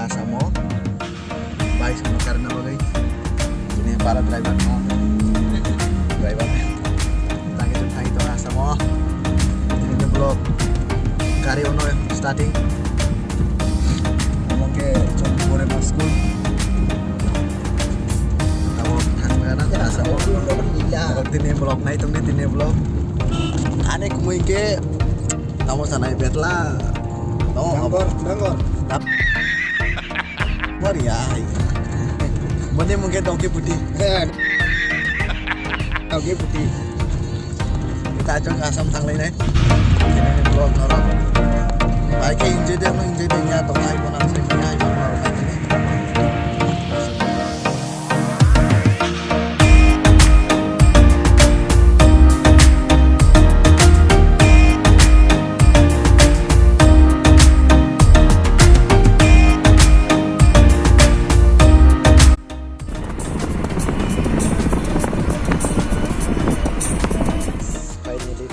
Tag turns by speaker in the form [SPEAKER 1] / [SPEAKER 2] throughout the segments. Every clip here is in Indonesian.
[SPEAKER 1] Asamo. Baik sama karena bagai ini para driver mo. Driver. Tangki itu Asamo. Ini vlog kari ono starting. Oke, coba boleh masuk. Tahu tangga na Asamo. Tini vlog na itong tini vlog. Ane kumuike tamu sanai betla.
[SPEAKER 2] Bangor.
[SPEAKER 1] Maria. Mene mungkin dongki putih.
[SPEAKER 2] Oke putih.
[SPEAKER 1] Kita ajak asam tang lain ini vlog norok. Baik enjoy deh nya tong ai bonang srinya ai bonang ini.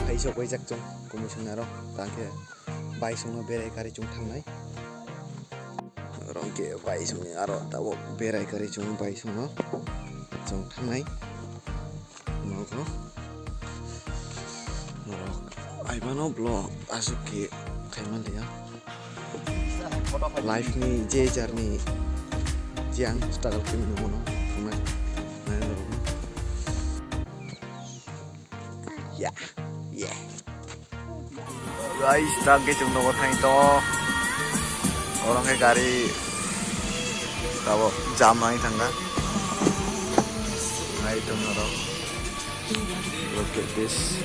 [SPEAKER 1] Paisok wajak jong komisioner tangke baisungno berai kari jong tangnai rongke baisungni aro tawo berai kari jong baisungno jong tangnai nogo norok aibano blog asuki kaiman dia life ni je journey jiang struggle kimi mono kuma ya guys tangke chung no thai to orang ke gari tawo jam nai thanga ai to no look at this